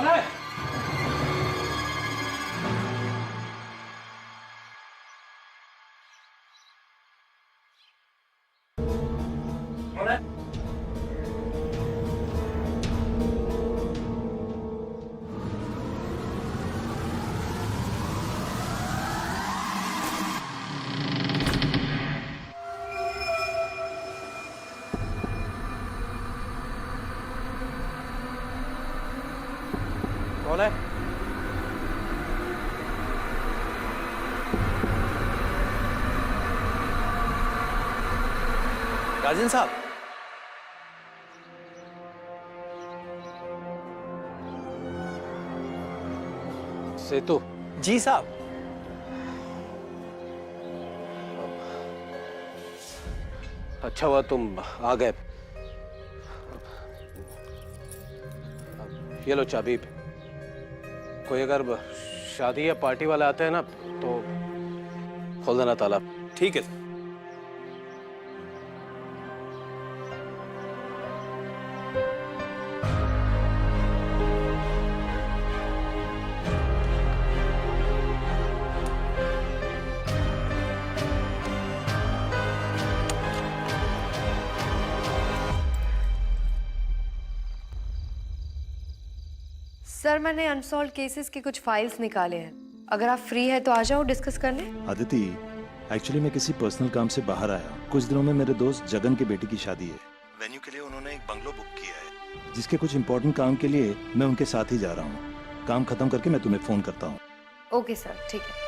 कौन है? कौन है? कौन है? राजन साहब, सेतु जी साहब। अच्छा हुआ तुम आ गए। ये लो चाबी। कोई अगर शादी या पार्टी वाले आते हैं ना तो खोल देना ताला। ठीक है। सर मैंने अनसॉल्व केसेस के कुछ फाइल्स निकाले हैं, अगर आप फ्री है तो आ जाओ डिस्कस करने। आदिति, एक्चुअली मैं किसी पर्सनल काम से बाहर आया। कुछ दिनों में मेरे दोस्त जगन की बेटी की शादी है। वेन्यू के लिए उन्होंने एक बंगलो बुक किया है, जिसके कुछ इंपॉर्टेंट काम के लिए मैं उनके साथ ही जा रहा हूँ। काम खत्म करके मैं तुम्हें फोन करता हूँ। ओके सर, ठीक है।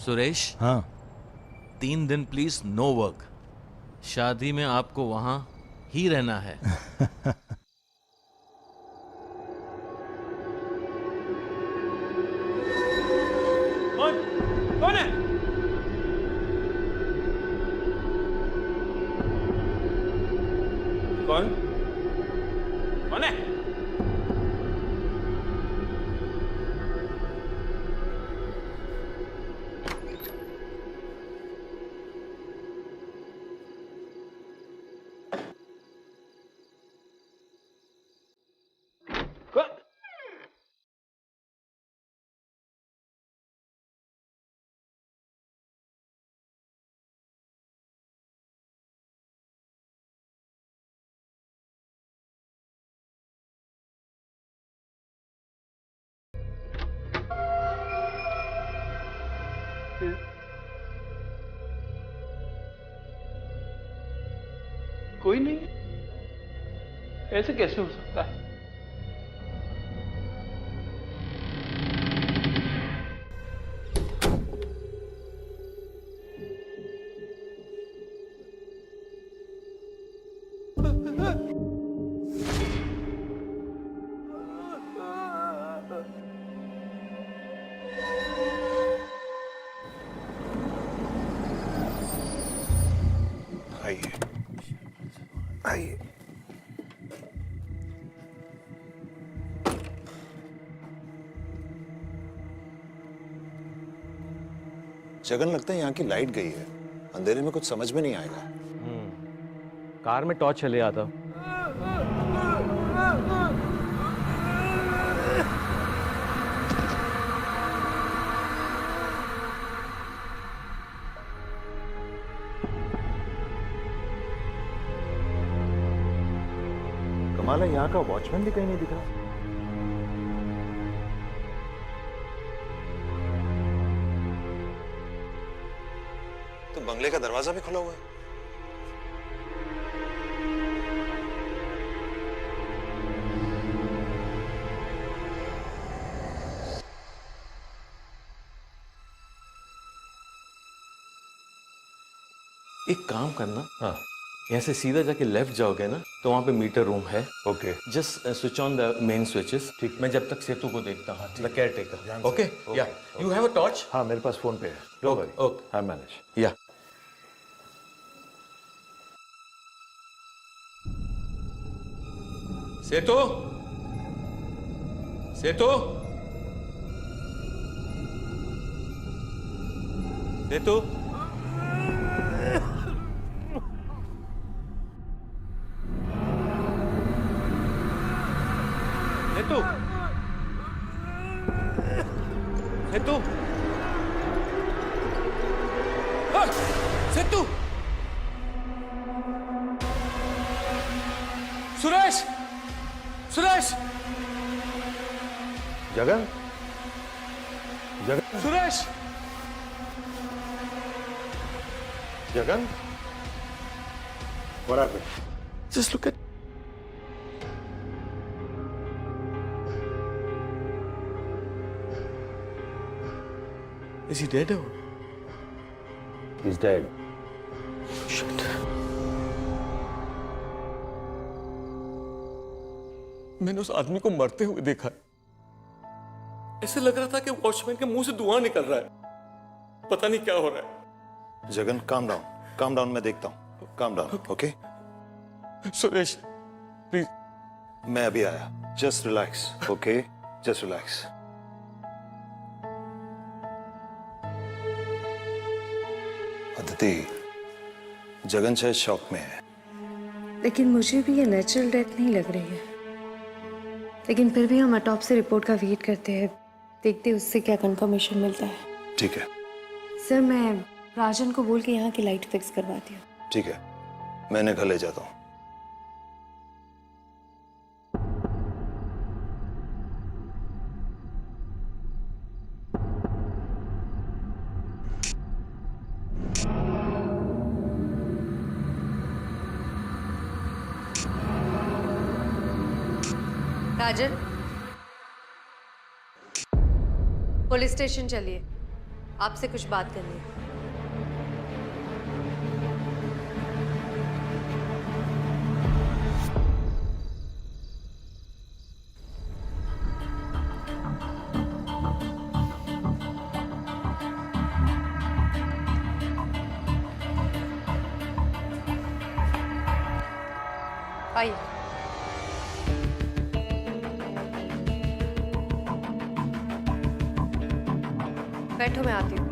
सुरेश, हाँ 3 दिन प्लीज नो वर्क। शादी में आपको वहां ही रहना है। कौन है? कौन? कौन है? कोई नहीं, ऐसे कैसे हो सकता है? आइए आइए। जगन, लगता है यहाँ की लाइट गई है। अंधेरे में कुछ समझ में नहीं आएगा। कार में टॉर्च चले आता। कमाल है, यहाँ का वॉचमैन भी कहीं नहीं दिखा। तो बंगले का दरवाजा भी खुला हुआ है। एक काम करना, हाँ यहाँ से सीधा जाके लेफ्ट जाओगे ना तो वहाँ पे मीटर रूम है। Okay just switch on the main switches. ठीक, मैं जब तक सेतु को देखता हूँ, द केयर टेकर। ओके, या यू हैव अ टॉर्च? हाँ मेरे पास फोन पे है, don't worry, okay, I manage. या सेतु, सेतु, सेतु, सेतु, सेतु, हाँ, सेतु, Suresh, Suresh, Jagan, Jagan, Suresh, Jagan, what happened? just look at. Is he dead or? He's dead. Shit. मैंने उस आदमी को मरते हुए देखा। ऐसे लग रहा था कि वॉचमैन के मुंह से धुआं निकल रहा है। पता नहीं क्या हो रहा है। जगन काम डाउन, मैं देखता हूँ, calm down, okay? Suresh, please. मैं अभी आया, just relax, okay? Just relax. Aditi, Jagan शायद शॉक में है। लेकिन मुझे भी ये नेचुरल डेथ नहीं लग रही है। लेकिन फिर भी हम ऑटोप्सी रिपोर्ट का वेट करते हैं, देखते हैं उससे क्या कंफर्मेशन मिलता है। ठीक है, सर मैं राजन को बोल के यहाँ की लाइट फिक्स करवाती हूँ। ठीक है, मैंने घर ले जाता हूँ। राजन, पुलिस स्टेशन चलिए, आपसे कुछ बात करनी है। आइए। बैठो, मैं आती हूँ।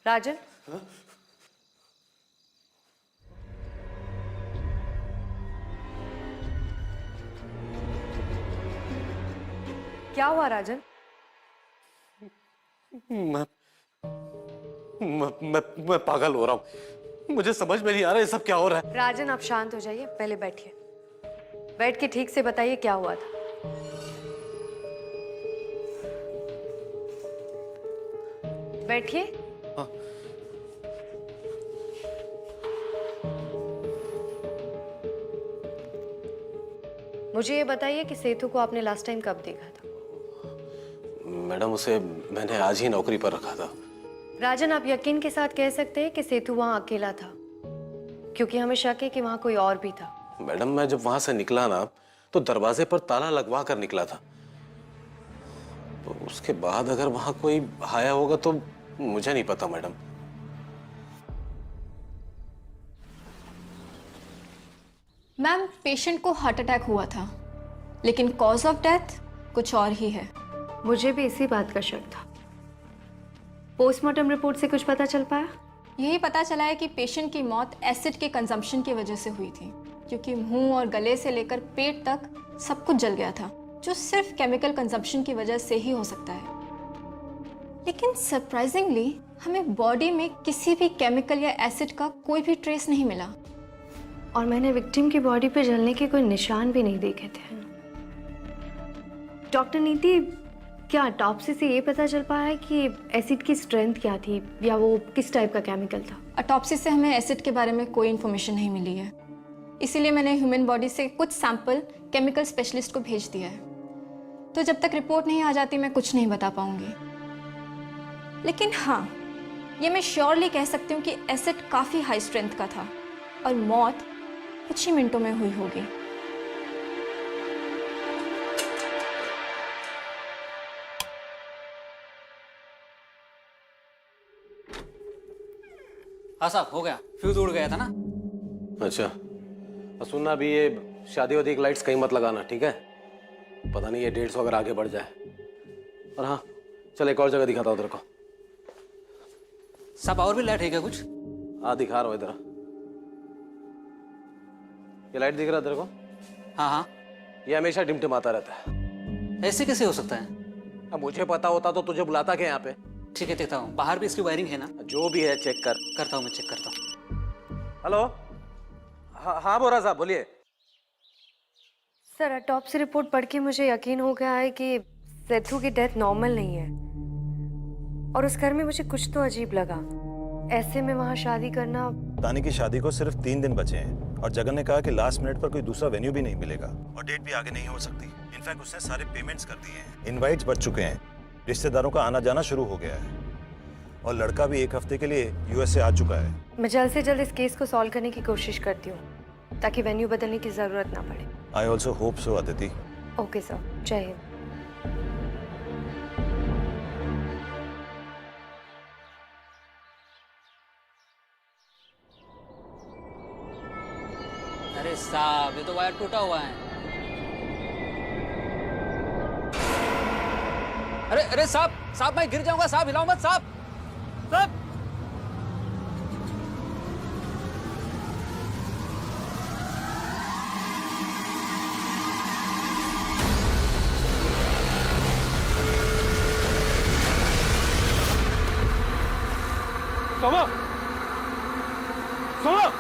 राजन, क्या हुआ राजन? मैं पागल हो रहा हूँ। मुझे समझ में नहीं आ रहा है सब क्या हो रहा है। राजन आप शांत हो जाइए, पहले बैठिए। बैठ के ठीक से बताइए क्या हुआ था। बैठिए। मुझे ये बताइए कि सेतु को आपने लास्ट टाइम कब देखा था? मैडम, उसे मैंने आज ही नौकरी पर रखा था। राजन, आप यकीन के साथ कह सकते हैं कि सेतु वहां अकेला था, क्योंकि हमें शक है कि वहां कोई और भी था। मैडम, मैं जब वहां से निकला ना तो दरवाजे पर ताला लगवा कर निकला था। तो उसके बाद अगर वहां कोई आया होगा तो मुझे नहीं पता मैडम। मैम, पेशेंट को हार्ट अटैक हुआ था, लेकिन कॉज ऑफ डेथ कुछ और ही है। मुझे भी इसी बात का शक था। पोस्टमार्टम रिपोर्ट से कुछ पता चल पाया? यही पता चला है कि पेशेंट की मौत एसिड के कंजम्पशन की वजह से हुई थी, क्योंकि मुंह और गले से लेकर पेट तक सब कुछ जल गया था, जो सिर्फ केमिकल कंजम्पशन की वजह से ही हो सकता है। लेकिन सरप्राइजिंगली हमें बॉडी में किसी भी केमिकल या एसिड का कोई भी ट्रेस नहीं मिला। और मैंने विक्टिम की बॉडी पे जलने के कोई निशान भी नहीं देखे थे। डॉक्टर नीति, क्या ऑटोप्सी से ये पता चल पाया है कि एसिड की स्ट्रेंथ क्या थी या वो किस टाइप का केमिकल था? ऑटोप्सी से हमें एसिड के बारे में कोई इन्फॉर्मेशन नहीं मिली है, इसीलिए मैंने ह्यूमन बॉडी से कुछ सैंपल केमिकल स्पेशलिस्ट को भेज दिया है। तो जब तक रिपोर्ट नहीं आ जाती मैं कुछ नहीं बता पाऊंगी। लेकिन हाँ, ये मैं श्योरली कह सकती हूँ कि एसिड काफ़ी हाई स्ट्रेंथ का था और मौत कुछ ही मिनटों में हुई होगी। हाँ साहब, हो गया। फ्यूज उड़ गया था ना। अच्छा, और सुनना भी, ये शादी वादी की लाइट्स कहीं मत लगाना, ठीक है? पता नहीं ये 150 अगर आगे बढ़ जाए। और हाँ, चल एक और जगह दिखाता हूँ तेरे को। साहब और भी लाइट है क्या कुछ? हाँ दिखा रहा हूँ इधर। ये लाइट दिख रहा है तेरे को? हाँ हाँ। ये हमेशा टिमटिमाता रहता है। ऐसे कैसे हो सकता है? अब मुझे पता होता तो तुझे बुलाता क्या यहाँ पे? ठीक है, देखता हूँ। बाहर भी इसकी वायरिंग है ना? जो भी है चेक कर। करता हूँ, मैं चेक करता हूँ। हेलो, हाँ बोरा साहब बोलिए। सर, ऑटोप्सी रिपोर्ट पढ़ के मुझे यकीन हो गया है कि सेथु की डेथ नॉर्मल नहीं है। और उस घर में मुझे कुछ तो अजीब लगा। ऐसे में वहाँ शादी करना। तानी की शादी को सिर्फ 3 दिन बचे हैं और जगन ने कहा कि लास्ट मिनट पर कोई दूसरा वेन्यू भी नहीं मिलेगा और डेट भी आगे नहीं हो सकती। इनफैक्ट उसने सारे पेमेंट्स कर दिए हैं, इनवाइट्स बच चुके हैं, रिश्तेदारों का आना जाना शुरू हो गया है और लड़का भी 1 हफ्ते के लिए यूएस से आ चुका है। मैं जल्द से जल्द इस केस को सॉल्व करने की कोशिश करती हूँ ताकि वेन्यू बदलने की जरूरत ना पड़े। I also hope so Aditi. Okay sir, जय हिंद। अरे साहब, ये तो वायर टूटा हुआ है। अरे साहब मैं गिर जाऊंगा साहब, हिलाओ मत साहब। साहब सोमा, सोमा,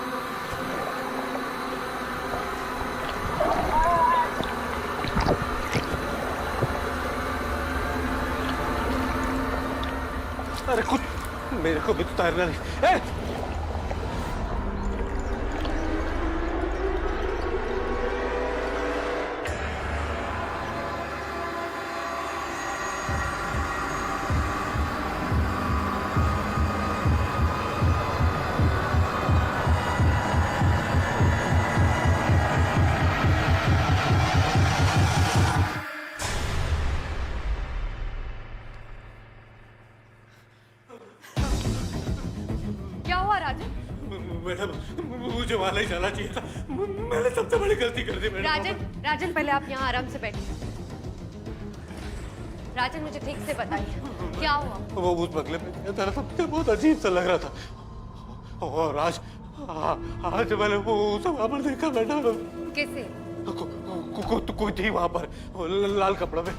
अरे कुछ मेरे को भी तो तैरना नहीं। क्या हुआ राजन? मैडम, मुझे वहां नहीं जाना चाहिए था। मैंने सबसे बड़ी गलती कर दी मैडम। राजन पहले आप यहाँ आराम से बैठिए। राजन, मुझे ठीक से बताइए क्या हुआ? वो उस बंगले में गया था, सबसे बहुत अजीब सा लग रहा था। और आज मैंने वो उसे वहां पर देखा मैडम। कैसे? कोई थी वहां पर लाल कपड़ा में,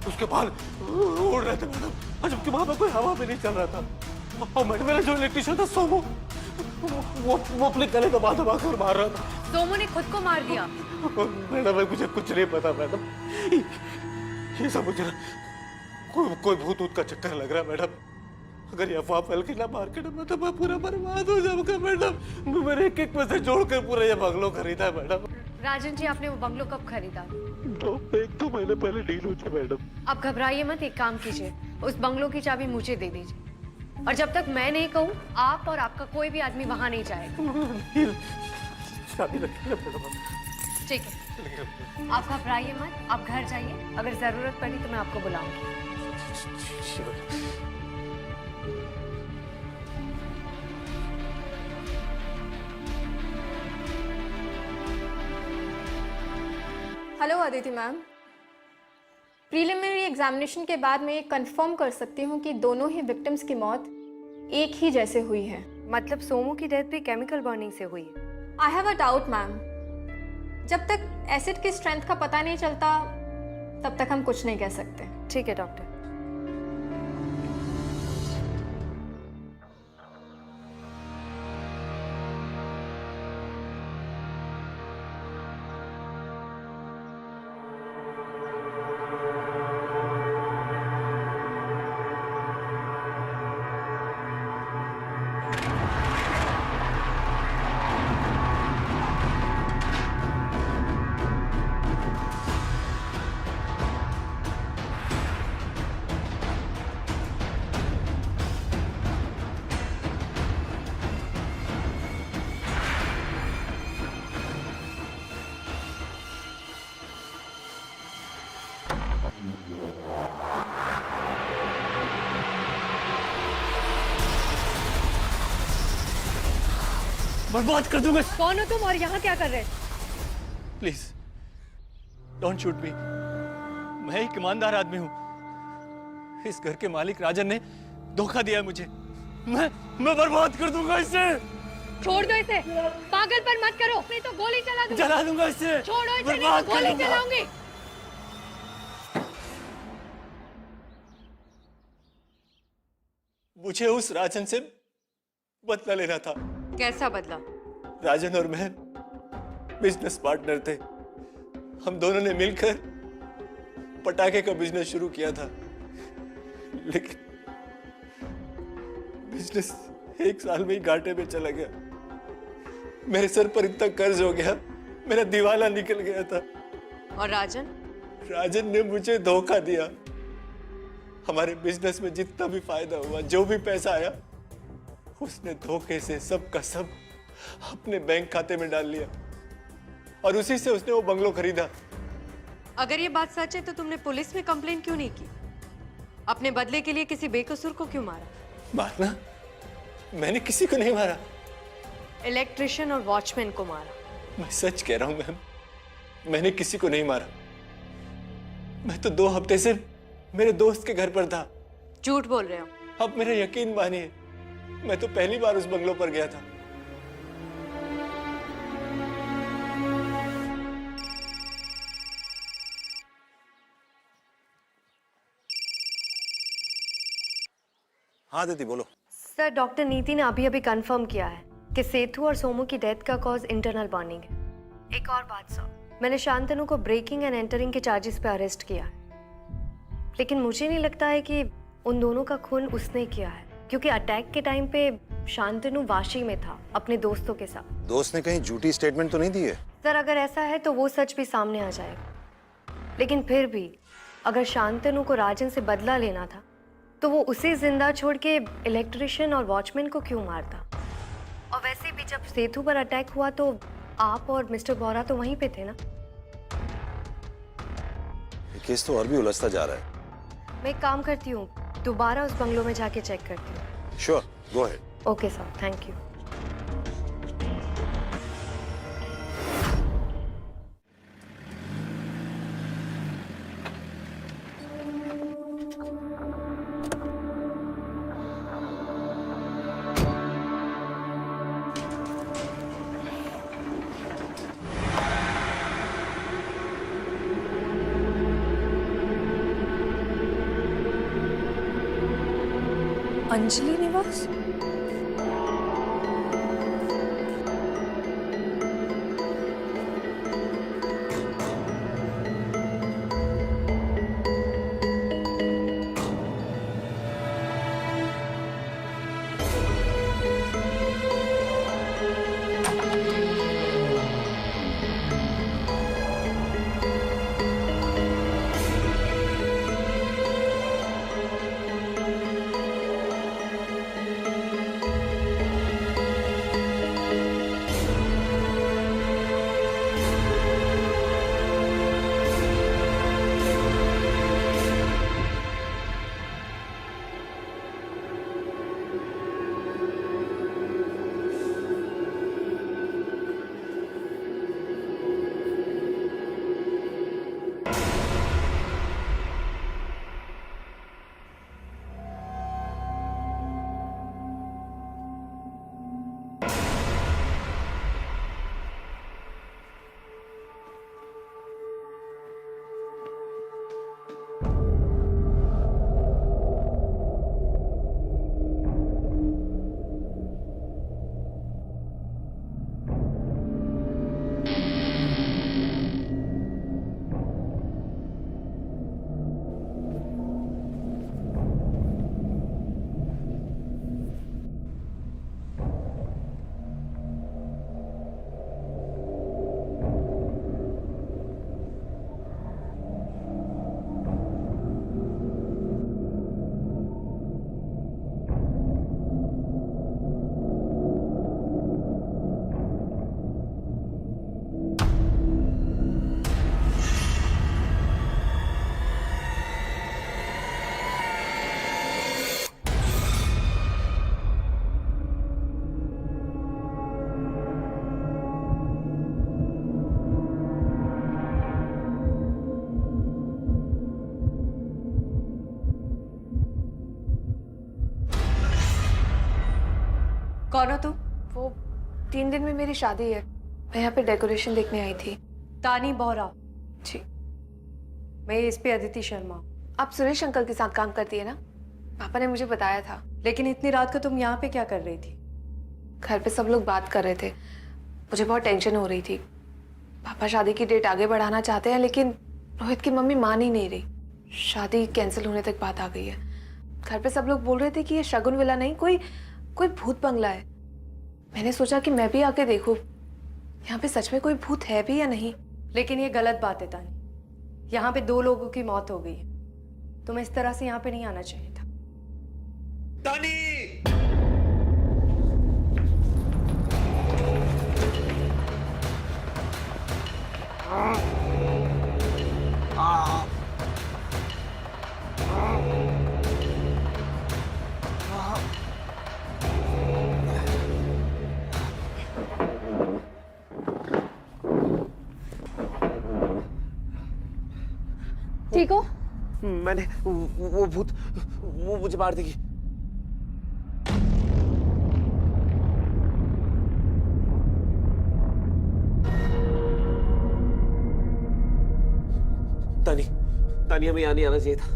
उसके बाल उड़ रहे थे मैडम, जबकि वहां पर कोई हवा भी नहीं चल रहा था। और मैडम, मेरा जो इलेक्ट्रिशियन था सोमू, वो अपने गले दबा कर मार रहा था। सोमू ने खुद को मार दिया? मैडम मुझे कुछ नहीं पता मैडम, ये सब मुझे कोई भूत ऊत का चक्कर लग रहा है मैडम। अगर ये अफवाह फैल के ना मार्केट में तो मैं पूरा बर्बाद हो जाऊंगा मैडम। मैंने एक पैसे जोड़कर पूरा ये बंगलो खरीदा है मैडम। राजन जी, आपने वो बंगलो कब खरीदा? 1-2 महीने पहले डील हुई थी मैडम। आप घबराइए मत, एक काम कीजिए, उस बंगलो की चाबी मुझे दे दीजिए और जब तक मैं नहीं कहूँ आप और आपका कोई भी आदमी वहां नहीं जाएगा। शादी रखिए मैडम। ठीक है, आप घबराइए मत, आप घर जाइए। अगर जरूरत पड़ी तो मैं आपको बुलाऊंगी। Hello Aditi ma'am, preliminary examination के बाद मैं ये कंफर्म कर सकती हूँ कि दोनों ही विक्टिम्स की मौत एक ही जैसे हुई है। मतलब सोमू की डेथ भी केमिकल बर्निंग से हुई है। I have a doubt ma'am, जब तक एसिड की स्ट्रेंथ का पता नहीं चलता तब तक हम कुछ नहीं कह सकते। ठीक है डॉक्टर। बर्बाद कर दूंगा। कौन हो तुम और यहाँ क्या कर रहे? प्लीज डोंट शूट मी। मैं एक ईमानदार आदमी हूँ। इस घर के मालिक राजन ने धोखा दिया मुझे। मैं बर्बाद कर दूंगा इसे। छोड़ दो इसे, पागलपन मत करो, नहीं तो गोली चला दूंगी। जला दूंगा इसे। छोड़ो इसे, नहीं बर्बाद तो गोली करूंगा। चलाऊंगी। मुझे उस राजन से बदला लेना था। कैसा बदला? राजन और मैं बिजनेस पार्टनर थे। हम दोनों ने मिलकर पटाखे का बिजनेस शुरू किया था, लेकिन बिजनेस 1 साल में ही घाटे में चला गया। मेरे सर पर इतना कर्ज हो गया, मेरा दिवाला निकल गया था। और राजन? राजन ने मुझे धोखा दिया। हमारे बिजनेस में जितना भी फायदा हुआ, जो भी पैसा आया, उसने धोखे से सब का सब अपने बैंक खाते में डाल लिया और उसी से उसने वो बंगलो खरीदा। अगर ये बात सच है तो तुमने पुलिस में कंप्लेंट क्यों नहीं की? अपने बदले के लिए किसी बेकसूर को क्यों मारा? मारना? मैंने किसी को नहीं मारा। इलेक्ट्रिशियन और वॉचमैन को मारा। मैं सच कह रहा हूं मैम, मैंने किसी को नहीं मारा। मैं तो 2 हफ्ते से मेरे दोस्त के घर पर था। झूठ बोल रहे हो। अब मेरा यकीन मानिए, मैं तो पहली बार उस बंगलो पर गया था। हाँ दीदी बोलो। सर, डॉक्टर नीति ने अभी अभी कंफर्म किया है कि सेतु और सोमू की डेथ का कॉज इंटरनल बर्निंग है। एक और बात सर, मैंने शांतनु को ब्रेकिंग एंड एंटरिंग के चार्जेस पे अरेस्ट किया है, लेकिन मुझे नहीं लगता है कि उन दोनों का खून उसने किया है, क्योंकि अटैक के टाइम पे शांतनु वाशी में था अपने दोस्तों के साथ। दोस्त ने कहीं झूठी स्टेटमेंट तो नहीं दी है? सर, अगर ऐसा है तो वो सच भी सामने आ जाएगा, लेकिन फिर भी अगर शांतनु को राजन से बदला लेना था तो वो उसे जिंदा छोड़ के इलेक्ट्रिशियन और वॉचमैन को क्यों मारता? और वैसे भी जब सेतु पर अटैक हुआ तो आप और मिस्टर बोरा तो वहीं पे थे ना? ये केस तो और भी उलझता जा रहा है। मैं एक काम करती हूँ, दोबारा उस बंगलो में जाके चेक करती हूँ। Sure, go ahead. Okay sir, thank you. Anjali निवास? कौन हो तुम? वो 3 दिन में मेरी शादी है, मैं यहाँ पे डेकोरेशन देखने आई थी। तानी बोहरा। जी। मैं इस पे अदिति शर्मा। आप सुरेश अंकल के साथ काम करती है ना? पापा ने मुझे बताया था। लेकिन इतनी रात को तुम यहाँ पे क्या कर रही थी? घर पे सब लोग बात कर रहे थे, मुझे बहुत टेंशन हो रही थी। पापा शादी की डेट आगे बढ़ाना चाहते हैं, लेकिन रोहित की मम्मी मान ही नहीं रही। शादी कैंसिल होने तक बात आ गई है। घर पे सब लोग बोल रहे थे कि ये शगुन विला नहीं, कोई भूत बंगला है। मैंने सोचा कि मैं भी आके देखूं, यहाँ पे सच में कोई भूत है भी या नहीं। लेकिन ये गलत बात है तानी। यहाँ पे 2 लोगों की मौत हो गई है। तुम्हें इस तरह से यहाँ पे नहीं आना चाहिए था। तानी! ठीक हो? मैंने वो भूत वो मुझे मार देगी। तानी हमें यहाँ नहीं आना चाहिए था।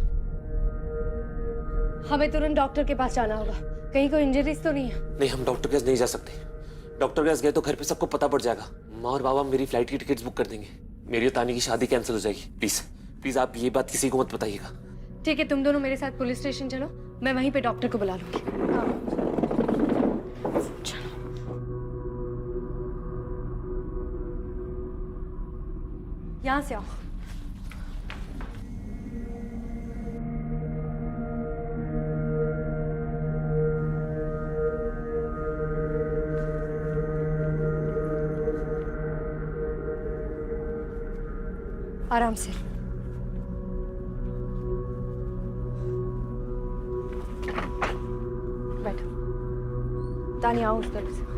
हमें तुरंत डॉक्टर के पास जाना होगा। कहीं कोई इंजरीज तो नहीं है? नहीं, हम डॉक्टर के पास नहीं जा सकते। डॉक्टर के पास गए तो घर पे सबको पता पड़ जाएगा। माँ और बाबा मेरी फ्लाइट की टिकट्स बुक कर देंगे। मेरी और तानी की शादी कैंसिल हो जाएगी। प्लीज प्लीज आप ये बात किसी को मत बताइएगा। ठीक है, तुम दोनों मेरे साथ पुलिस स्टेशन चलो, मैं वहीं पे डॉक्टर को बुला लूंगी। चलो। यहाँ से आओ। आराम से। बैठो। तानी आओ उस तरफ से।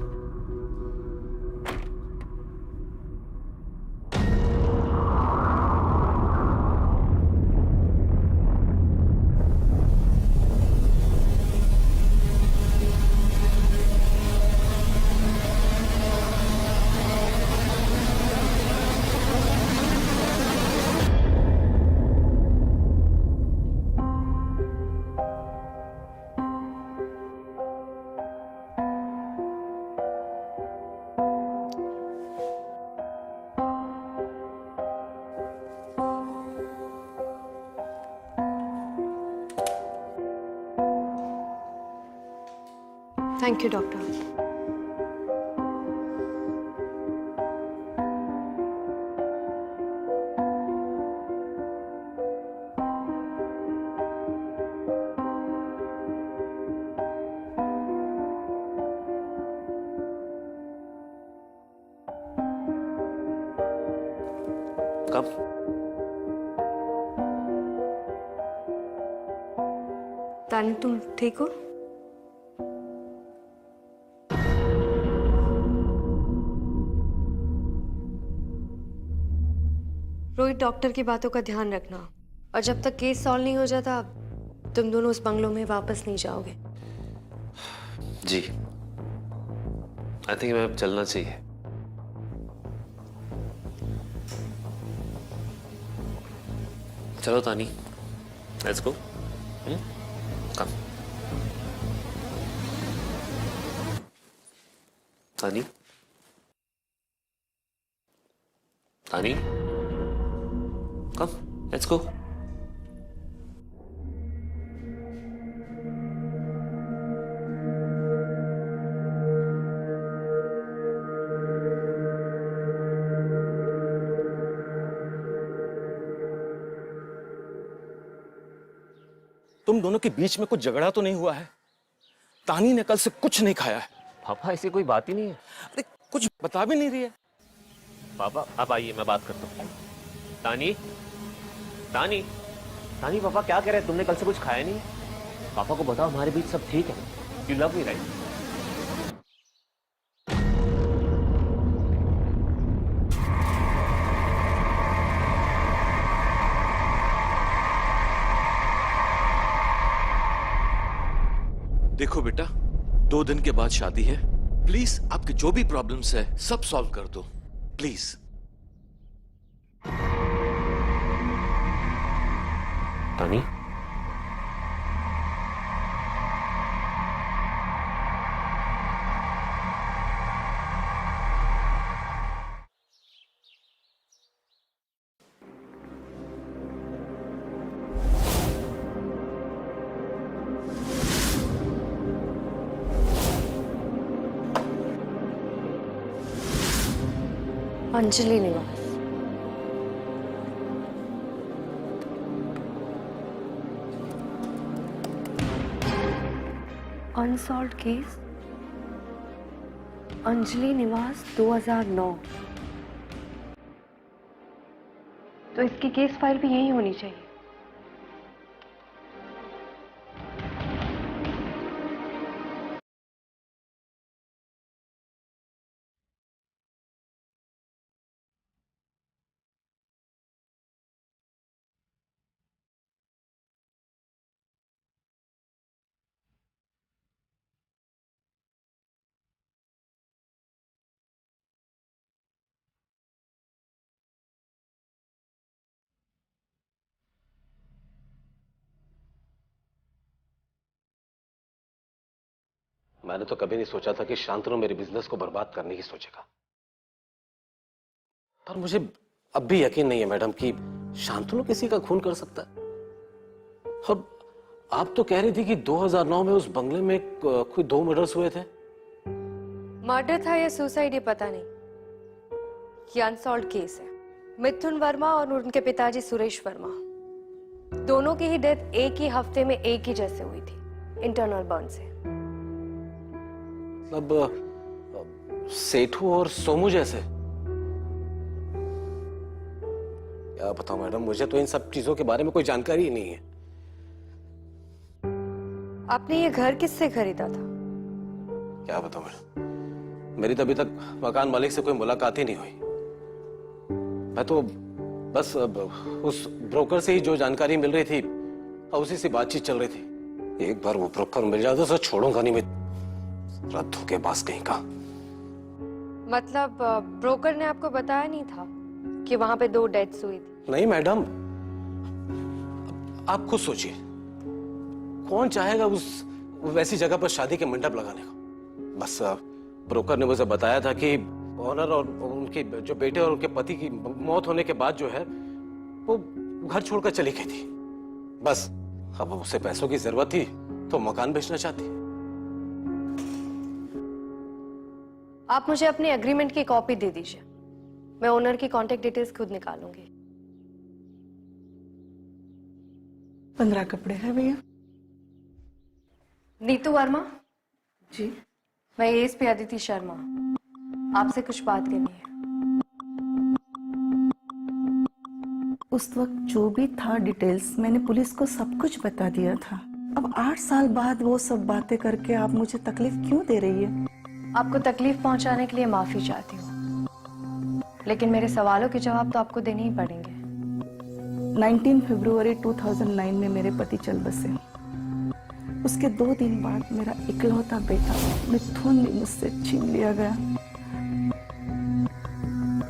Thank you doctor. कब? तानी तुम ठीक हो? रोहित, डॉक्टर की बातों का ध्यान रखना, और जब तक केस सॉल्व नहीं हो जाता तुम दोनों उस बंगलों में वापस नहीं जाओगे। जी, आई थिंक हमें अब चलना चाहिए। चलो तानी, लेट्स गो। कम। तानी, तानी, कम, लेट्स गो। तुम दोनों के बीच में कुछ झगड़ा तो नहीं हुआ है? तानी ने कल से कुछ नहीं खाया है। पापा ऐसी कोई बात ही नहीं है। अरे कुछ बता भी नहीं रही है। पापा आप आइए, मैं बात करता हूँ। तानी, तानी, तानी, पापा क्या कह रहे हैं? तुमने कल से कुछ खाया नहीं है? पापा को बताओ हमारे बीच सब ठीक है। You love me right? देखो बेटा, 2 दिन के बाद शादी है। प्लीज आपके जो भी प्रॉब्लम्स है सब सॉल्व कर दो प्लीज। तानी, अंजलि निवास। अनसॉल्व्ड केस, अंजलि निवास 2009। तो इसकी केस फाइल भी यही होनी चाहिए। मैंने तो कभी नहीं सोचा था कि शांतनु मेरे बिजनेस को बर्बाद करने की सोचेगा, पर मुझे अब भी यकीन नहीं है मैडम कि शांतनु किसी का खून कर सकता है। और आप तो कह रही थी कि 2009 में उस बंगले में कोई 2 मर्डर्स हुए थे। मर्डर था या सुसाइड ये पता नहीं, ये अनसॉल्व्ड केस है। मिथुन वर्मा और उनके पिताजी सुरेश वर्मा, दोनों की ही डेथ एक ही हफ्ते में एक ही जैसे हुई थी, इंटरनल बर्न से। मतलब सेठू और सोमू जैसे? क्या बताऊं मैडम, मुझे तो इन सब चीजों के बारे में कोई जानकारी ही नहीं है। आपने ये घर किससे खरीदा था? क्या बताऊं मैडम, मेरी तो अभी तक मकान मालिक से कोई मुलाकात ही नहीं हुई। मैं तो बस उस ब्रोकर से ही जो जानकारी मिल रही थी उसी से बातचीत चल रही थी। एक बार वो ब्रोकर मिल जाता तो छोड़ूंगा नहीं मैं, रद्द होके पास कहीं का। मतलब ब्रोकर ने आपको बताया नहीं था कि वहां पे 2 डेथ्स हुई थी? नहीं मैडम, आप खुद सोचिए, कौन चाहेगा उस वैसी जगह पर शादी के मंडप लगाने को। बस ब्रोकर ने मुझे बताया था कि ऑनर और उनके जो बेटे और उनके पति की मौत होने के बाद जो है वो घर छोड़कर चली गई थी। बस अब उसे पैसों की जरूरत थी तो मकान बेचना चाहती। आप मुझे अपनी एग्रीमेंट की कॉपी दे दीजिए, मैं ओनर की कांटेक्ट डिटेल्स खुद निकालूंगी। 15 कपड़े हैं भैया। नीतू वर्मा जी। मैं एएसपी अदिति शर्मा, आपसे कुछ बात करनी है। उस वक्त जो भी था डिटेल्स मैंने पुलिस को सब कुछ बता दिया था। अब 8 साल बाद वो सब बातें करके आप मुझे तकलीफ क्यों दे रही है? आपको तकलीफ पहुंचाने के लिए माफी चाहती हूँ, लेकिन मेरे सवालों के जवाब तो आपको देने ही पड़ेंगे। 19 फरवरी 2009 में मेरे पति चल बसे। उसके 2 दिन बाद मेरा इकलौता बेटा मिथुन भी मुझसे छीन लिया गया।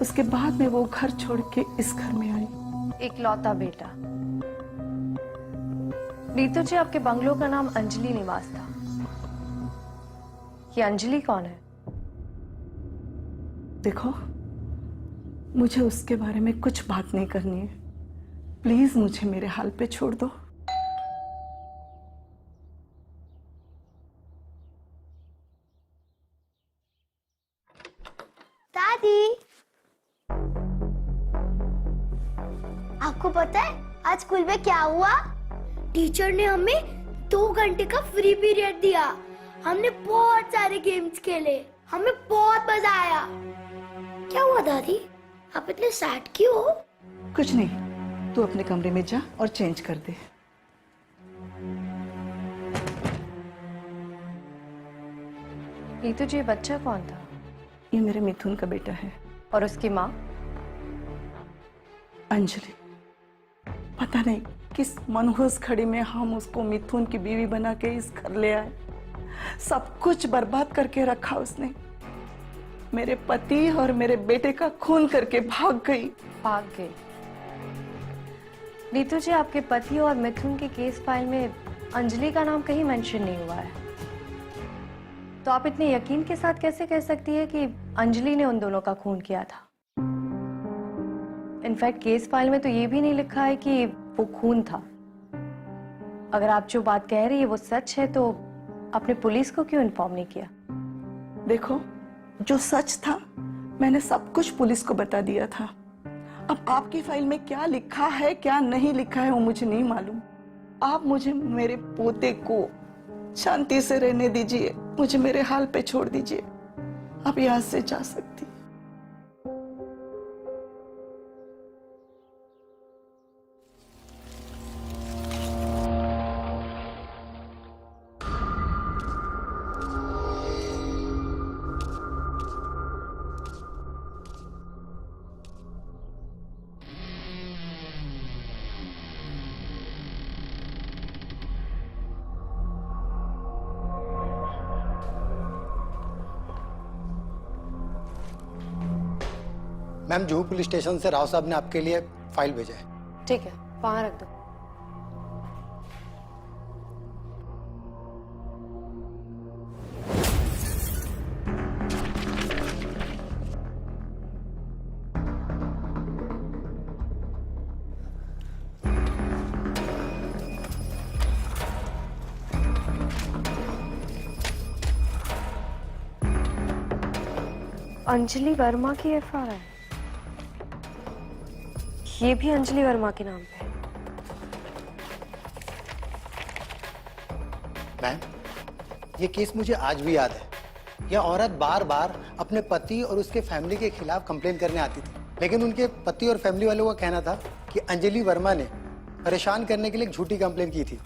उसके बाद में वो घर छोड़ के इस घर में आई। इकलौता बेटा? नीतू जी, आपके बंगलो का नाम अंजलि निवास था। ये अंजलि कौन है? देखो, मुझे उसके बारे में कुछ बात नहीं करनी है। प्लीज मुझे मेरे हाल पे छोड़ दो। दादी, आपको पता है आज स्कूल में क्या हुआ? टीचर ने हमें 2 घंटे का फ्री पीरियड दिया। हमने बहुत सारे गेम्स खेले, हमें बहुत मजा आया। क्या हुआ दादी, आप इतने सैड क्यों हो? कुछ नहीं, तू अपने कमरे में जा और चेंज कर दे। नीतू जी, बच्चा कौन था? ये मेरे मिथुन का बेटा है। और उसकी माँ? अंजलि। पता नहीं किस मनहूस घड़ी में हम उसको मिथुन की बीवी बना के इस घर ले आए। सब कुछ बर्बाद करके रखा उसने। मेरे पति और मेरे बेटे का खून करके भाग गई। भाग गई? नीतू जी, आपके पति और मिथुन के केस फाइल में अंजलि का नाम कहीं मेंशन नहीं हुआ है, तो आप इतने यकीन के साथ कैसे कह सकती है कि अंजलि ने उन दोनों का खून किया था? इनफैक्ट केस फाइल में तो ये भी नहीं लिखा है कि वो खून था। अगर आप जो बात कह रही है वो सच है तो आपने पुलिस को क्यों इन्फॉर्म नहीं किया? देखो, जो सच था मैंने सब कुछ पुलिस को बता दिया था। अब आपकी फाइल में क्या लिखा है क्या नहीं लिखा है वो मुझे नहीं मालूम। आप मुझे मेरे पोते को शांति से रहने दीजिए, मुझे मेरे हाल पे छोड़ दीजिए। आप यहाँ से जा सकती। मैम, जुहू पुलिस स्टेशन से राव साहब ने आपके लिए फाइल भेजा है। ठीक है, वहां रख दो। अंजलि वर्मा की एफआईआर, ये भी अंजलि वर्मा के नाम पे है। मैम, ये केस मुझे आज भी याद है। यह औरत बार बार अपने पति और उसके फैमिली के खिलाफ कंप्लेन करने आती थी, लेकिन उनके पति और फैमिली वालों का कहना था कि अंजलि वर्मा ने परेशान करने के लिए एक झूठी कंप्लेन की थी।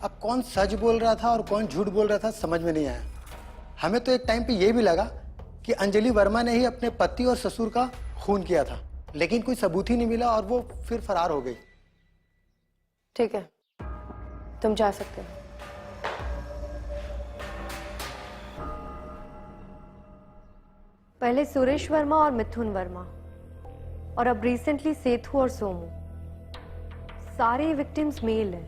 अब कौन सच बोल रहा था और कौन झूठ बोल रहा था समझ में नहीं आया। हमें तो एक टाइम पे ये भी लगा कि अंजलि वर्मा ने ही अपने पति और ससुर का खून किया था, लेकिन कोई सबूत ही नहीं मिला और वो फिर फरार हो गई। ठीक है, तुम जा सकते हो। पहले सुरेश वर्मा और मिथुन वर्मा, और अब रिसेंटली सेतु और सोमू, सारे विक्टिम्स मेल हैं।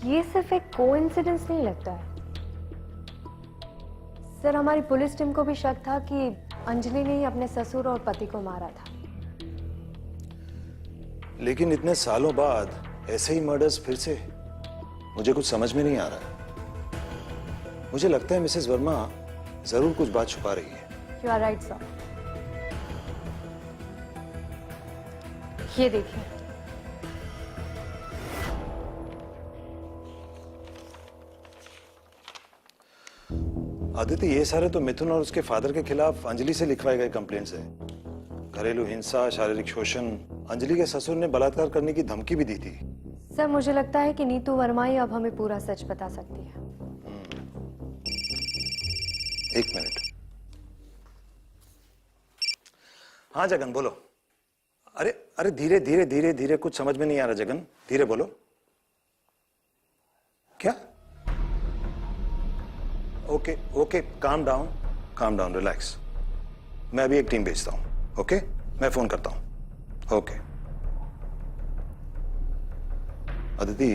ये सिर्फ एक कोइंसिडेंस नहीं लगता है सर। हमारी पुलिस टीम को भी शक था कि अंजलि ने ही अपने ससुर और पति को मारा था। लेकिन इतने सालों बाद ऐसे ही मर्डर्स फिर से, मुझे कुछ समझ में नहीं आ रहा। मुझे लगता है मिसेस वर्मा जरूर कुछ बात छुपा रही है। You are right sir. ये देखिए, आदित्य, ये सारे तो मिथुन और उसके फादर के खिलाफ अंजलि से लिखवाए गए कंप्लेंट्स हैं। घरेलू हिंसा, शारीरिक शोषण, अंजलि के ससुर ने बलात्कार करने की धमकी भी दी थी। सर मुझे लगता है कि नीतू वर्मा ही अब हमें पूरा सच बता सकती है। एक मिनट। हाँ जगन, बोलो। अरे अरे, धीरे धीरे धीरे धीरे, कुछ समझ में नहीं आ रहा जगन, धीरे बोलो। क्या? Okay okay, calm down, relax. मैं अभी एक टीम भेजता हूं। ओके, मैं फोन करता हूं। ओके। अदिति,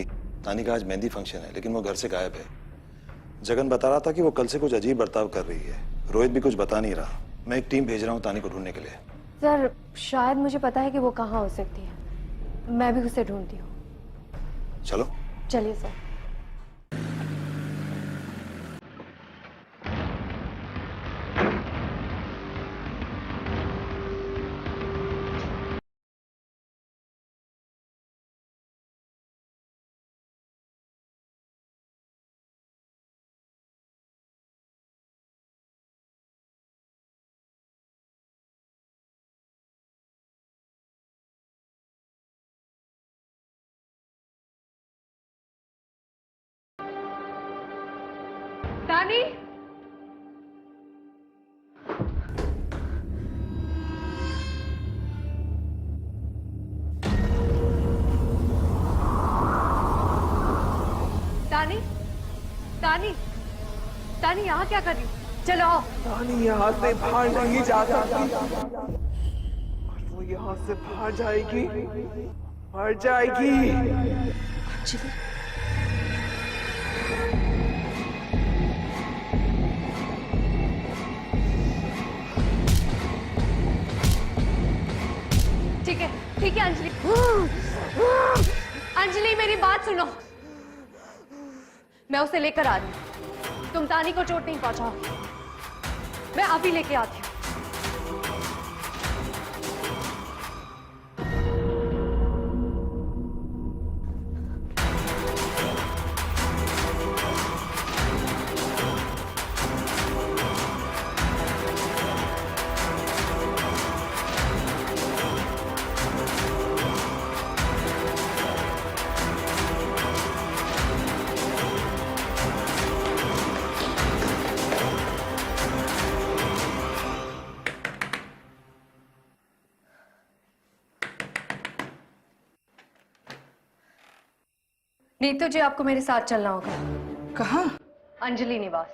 नानी का आज मेहंदी फंक्शन है, लेकिन वो घर से गायब है। जगन बता रहा था कि वो कल से कुछ अजीब बर्ताव कर रही है। रोहित भी कुछ बता नहीं रहा। मैं एक टीम भेज रहा हूँ तानी को ढूंढने के लिए। सर शायद मुझे पता है कि वो कहाँ हो सकती है। मैं भी उसे ढूंढती हूँ। चलो चलिए सर। तानी, तानी, तानी, तानी, यहाँ क्या कर रही हो? चलो आओ। रानी यहाँ से बाहर नहीं जा सकती और वो यहाँ से बाहर जाएगी, मर जाएगी। अंजलि, ठीक है अंजलि। अंजलि मेरी बात सुनो, मैं उसे लेकर आ रही हूँ। तुम तानी को चोट नहीं पहुंचाओगी, मैं अभी लेके आती हूँ। नीतू जी, आपको मेरे साथ चलना होगा। कहाँ? अंजलि निवास।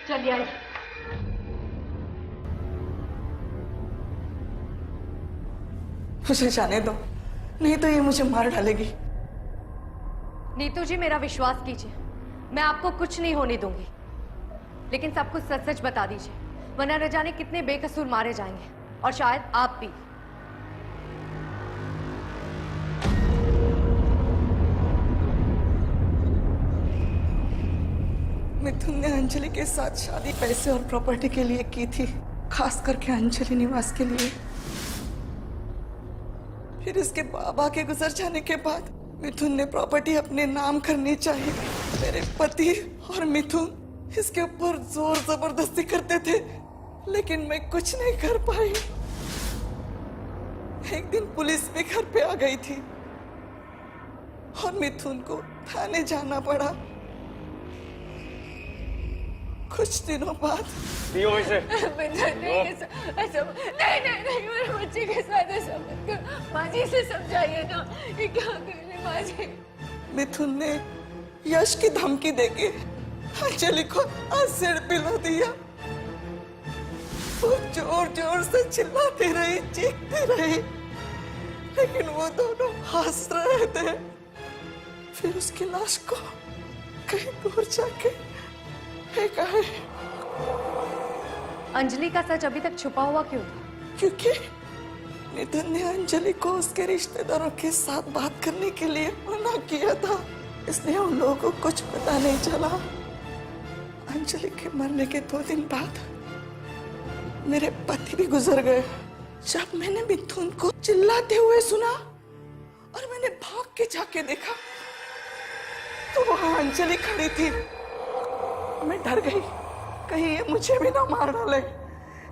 चलिए आइए। मुझे जाने दो, नहीं तो ये मुझे मार डालेगी। नीतू जी, मेरा विश्वास कीजिए, मैं आपको कुछ नहीं होने दूंगी, लेकिन सब कुछ सच सच बता दीजिए, वरना न जाने कितने बेकसूर मारे जाएंगे, और शायद आप भी। मिथुन ने अंजलि के साथ शादी पैसे और प्रॉपर्टी के लिए की थी, खास करके अंजलि निवास के लिए। फिर इसके बाबा के गुजर जाने के बाद मिथुन ने प्रॉपर्टी अपने नाम करनी चाहिए। मेरे पति और मिथुन इसके ऊपर जोर जबरदस्ती करते थे, लेकिन मैं कुछ नहीं कर पाई। एक दिन पुलिस भी घर पे आ गई थी और मिथुन को थाने जाना पड़ा। कुछ दिनों बाद नहीं, मेरे बच्चे के साथ ऐसा मत करो। माजी से समझाइए ना, ये क्या कर रहे माजी? मिथुन ने यश की धमकी देके अंजलि को एसिड पिला दिया। वो जोर जोर से चिल्लाती रही, चीखती रही, लेकिन वो दोनों हंस रहे थे। फिर उसकी लाश को कहीं दूर जाके फेंका है। अंजलि का सच अभी तक छुपा हुआ क्यों था? क्योंकि मिथुन ने अंजलि को उसके रिश्तेदारों के साथ बात करने के लिए मना किया था, इसलिए उन लोगों को कुछ पता नहीं चला। अंजलि के मरने के 2 दिन बाद मेरे पति भी गुजर गए। जब मैंने मिथुन को चिल्लाते हुए सुना और मैंने भाग के जाके देखा तो वहां अंजलि खड़ी थी। मैं डर गई, कहीं ये मुझे भी ना मार डाले,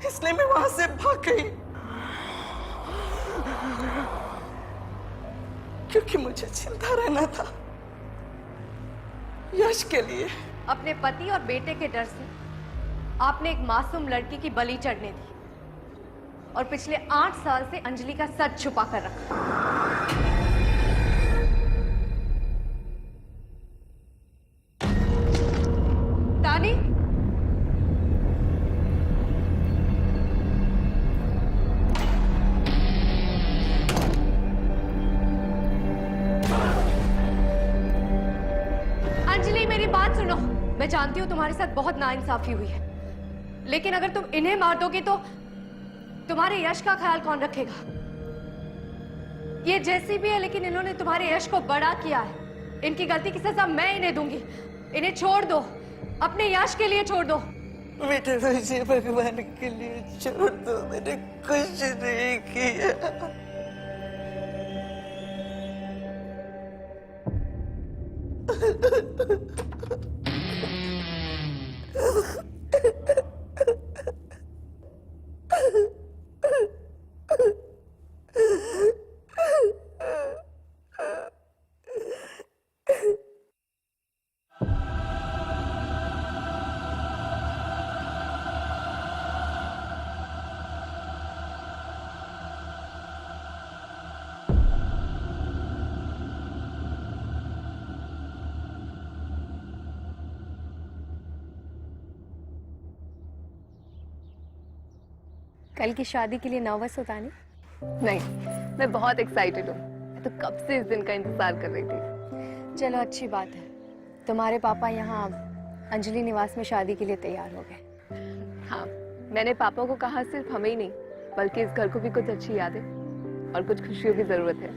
इसलिए मैं वहां से भाग गई, क्योंकि मुझे चिंता रहना था यश के लिए। अपने पति और बेटे के डर से आपने एक मासूम लड़की की बलि चढ़ने दी और पिछले 8 साल से अंजलि का सच छुपा कर रखा। तानी, अंजलि मेरी बात सुनो। मैं जानती हूँ तुम्हारे साथ बहुत नाइंसाफी हुई है, लेकिन अगर तुम इन्हें मार दोगे तो तुम्हारे यश का ख्याल कौन रखेगा? ये जैसी भी है, लेकिन इन्होंने तुम्हारे यश को बड़ा किया है। इनकी गलती की सजा मैं इन्हें दूंगी। इन्हें छोड़ दो, अपने यश के लिए छोड़ दो। बेटे मुझे भगवान के लिए छोड़ दो, मैंने कुछ नहीं किया। कल की शादी के लिए नर्वस होता नहीं? नहीं, मैं बहुत एक्साइटेड हूँ। मैं तो कब से इस दिन का इंतजार कर रही थी। चलो अच्छी बात है, तुम्हारे पापा यहाँ अंजलि निवास में शादी के लिए तैयार हो गए। हाँ, मैंने पापा को कहा सिर्फ हमें ही नहीं बल्कि इस घर को भी कुछ अच्छी यादें और कुछ खुशियों की जरूरत है।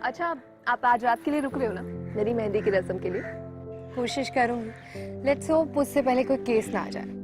अच्छा, आप आज रात के लिए रुक रहे हो ना मेरी मेहंदी की रस्म के लिए? कोशिश करूंगी। लेट्स होप उससे पहले कोई केस ना आ जाए।